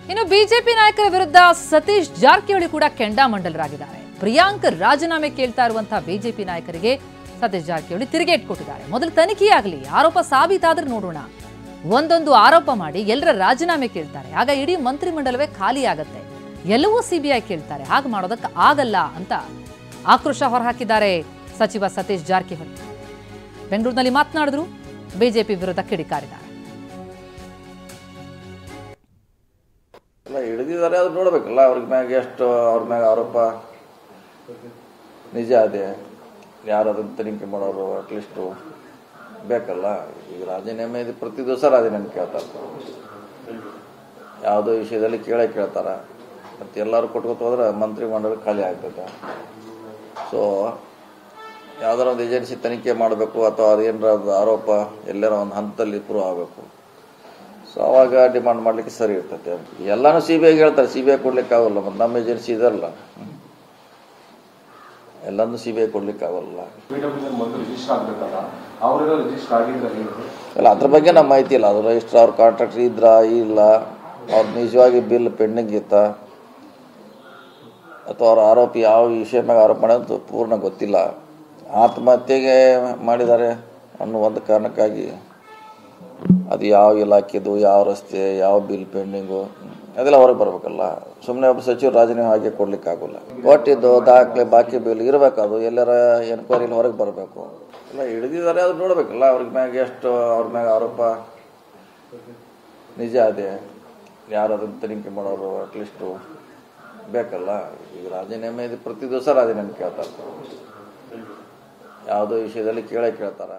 ಇನ್ನು ಬಿಜೆಪಿ ನಾಯಕರ ವಿರುದ್ಧ ಸತೀಶ್ ಜಾರಕಿಹೊಳಿ ಕೂಡ ಕೆಂಡಾಮಂಡಲರಾಗಿದ್ದಾರೆ. ಪ್ರಿಯಾಂಕ್ ರಾಜೀನಾಮೆ ಕೇಳ್ತಾ ಇರುವಂತಹ ಬಿಜೆಪಿ ನಾಯಕರಿಗೆ ಸತೀಶ್ ಜಾರಕಿಹೊಳಿ ತಿರುಗೇಟ್ ಕೊಟ್ಟಿದ್ದಾರೆ. ಮೊದಲು ತನಿಖೆಯಾಗಲಿ, ಆರೋಪ ಸಾಬೀತಾದ್ರೆ ನೋಡೋಣ. ಒಂದೊಂದು ಆರೋಪ ಮಾಡಿ ಎಲ್ಲರ ರಾಜೀನಾಮೆ ಕೇಳ್ತಾರೆ, ಆಗ ಇಡೀ ಮಂತ್ರಿಮಂಡಲವೇ ಖಾಲಿ ಆಗತ್ತೆ. ಎಲ್ಲವೂ ಸಿಬಿಐ ಕೇಳ್ತಾರೆ, ಹಾಗೆ ಮಾಡೋದಕ್ಕೆ ಆಗಲ್ಲ ಅಂತ ಆಕ್ರೋಶ ಹೊರಹಾಕಿದ್ದಾರೆ ಸಚಿವ ಸತೀಶ್ ಜಾರಕಿಹೊಳಿ. ಬೆಂಗಳೂರಿನಲ್ಲಿ ಮಾತನಾಡಿದ್ರು, ಬಿಜೆಪಿ ವಿರುದ್ಧ ಕಿಡಿಕಾರಿದ್ದಾರೆ. ಹಿಡಿದಿದ್ದಾರೆ, ಅದು ನೋಡ್ಬೇಕಲ್ಲ. ಅವ್ರಿಗೆ ಮ್ಯಾಗ ಎಷ್ಟು ಅವ್ರ ಮ್ಯಾಗ ಆರೋಪ ನಿಜ ಅದೇ, ಯಾರು ಅದನ್ನು ತನಿಖೆ ಮಾಡೋರು ಅಟ್ಲೀಸ್ಟು ಬೇಕಲ್ಲ. ಈಗ ರಾಜೀನಾಮೆ ಇದು ಪ್ರತಿ ದಿವಸ ರಾಜೀನಾಮೆ ಕೇಳ್ತಾರೆ, ಯಾವುದೋ ವಿಷಯದಲ್ಲಿ ಕೇಳ್ತಾರ. ಮತ್ತು ಎಲ್ಲರೂ ಕೊಟ್ಕೊತ ಹೋದ್ರೆ ಮಂತ್ರಿಮಂಡಲ ಖಾಲಿ ಆಗ್ತದೆ. ಸೊ ಯಾವ್ದಾರ ಒಂದು ಏಜೆನ್ಸಿ ತನಿಖೆ ಮಾಡಬೇಕು, ಅಥವಾ ಅದೇನರ ಆರೋಪ ಎಲ್ಲರ ಒಂದು ಹಂತದಲ್ಲಿ ಪ್ರೂವ್ ಆಗಬೇಕು. ಸೊ ಅವಾಗ ಡಿಮಾಂಡ್ ಮಾಡ್ಲಿಕ್ಕೆ ಸರಿ ಇರ್ತೈತೆ. ಎಲ್ಲಾನು ಸಿಬಿಐಗೆ ಹೇಳ್ತಾರೆ, ಸಿಬಿಐ ಕೊಡ್ಲಿಕ್ಕೆ ಆಗಲ್ಲ. ಮತ್ತು ನಮ್ಮ ಏಜೆನ್ಸಿ ಇದಲ್ಲ, ಎಲ್ಲಾನು ಸಿಬಿಐ ಕೊಡ್ಲಿಕ್ಕೆ ಆಗಲ್ಲ. ಅಲ್ಲ, ಅದ್ರ ಬಗ್ಗೆ ನಮ್ಮ ಮಾಹಿತಿ ಇಲ್ಲ. ಅದು ರಿಜಿಸ್ಟರ್ ಅವ್ರ ಕಾಂಟ್ರಾಕ್ಟರ್ ಇದ್ರ ಇಲ್ಲ, ಅವ್ರ ನಿಜವಾಗಿ ಬಿಲ್ ಪೆಂಡಿಂಗ್ ಇತ್ತ, ಅಥವಾ ಅವ್ರ ಆರೋಪಿ ಯಾವ ವಿಷಯ ಮ್ಯಾಗ ಆರೋಪ ಮಾಡೋದು ಪೂರ್ಣ ಗೊತ್ತಿಲ್ಲ. ಆತ್ಮಹತ್ಯೆಗೆ ಮಾಡಿದ್ದಾರೆ ಅನ್ನೋ ಒಂದು ಕಾರಣಕ್ಕಾಗಿ ಅದು ಯಾವ ಇಲಾಖೆದು, ಯಾವ ರಸ್ತೆ, ಯಾವ ಬಿಲ್ ಪೆಂಡಿಂಗು ಅದೆಲ್ಲ ಹೊರಗೆ ಬರ್ಬೇಕಲ್ಲ. ಸುಮ್ಮನೆ ಒಬ್ಬ ಸಚಿವರು ರಾಜೀನಾಮೆ ಹಾಗೆ ಕೊಡ್ಲಿಕ್ಕೆ ಆಗೋಲ್ಲ. ಕೊಟ್ಟಿದ್ದು ದಾಖಲೆ, ಬಾಕಿ ಬಿಲ್ ಇರಬೇಕು. ಅದು ಎಲ್ಲರ ಎನ್ಕ್ವೈರಿಲಿ ಹೊರಗೆ ಬರಬೇಕು. ಎಲ್ಲ ಹಿಡಿದಿದ್ದಾರೆ, ಅದು ನೋಡ್ಬೇಕಲ್ಲ. ಅವ್ರಿಗೆ ಮ್ಯಾಗ ಎಷ್ಟು ಅವ್ರ ಮ್ಯಾಗ ಆರೋಪ ನಿಜ ಅದೇ, ಯಾರು ಅದನ್ನು ತನಿಖೆ ಮಾಡೋರು ಅಟ್ಲೀಸ್ಟು ಬೇಕಲ್ಲ. ಈಗ ರಾಜೀನಾಮೆ ಇದು ಪ್ರತಿ ದಿವಸ ರಾಜೀನಾಮೆ ಕೇಳ್ತಾರೆ, ಯಾವುದೋ ವಿಷಯದಲ್ಲಿ ಕೇಳ್ತಾರ.